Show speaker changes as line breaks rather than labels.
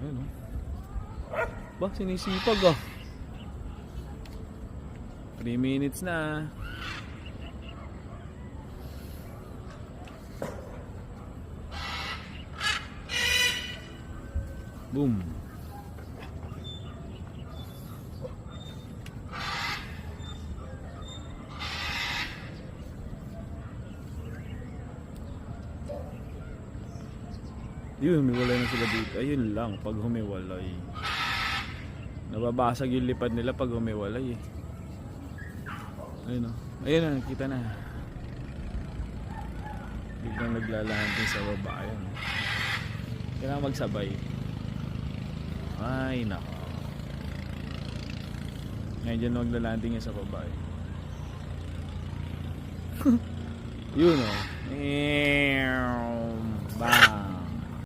Ayun o. Ba, sinisipag ah. 3 minutes na. Boom. Yun, humiwalay na sila dito. Ayun lang, pag humiwalay. Nababasag yung lipad nila pag humiwalay eh. Ayun o. Ayun na, nakita na. Biglang naglalanting sa baba. Ayun. Kailangan magsabay. Ay, nako. Ngayon dyan maglalanding niya sa baba eh. Yun o.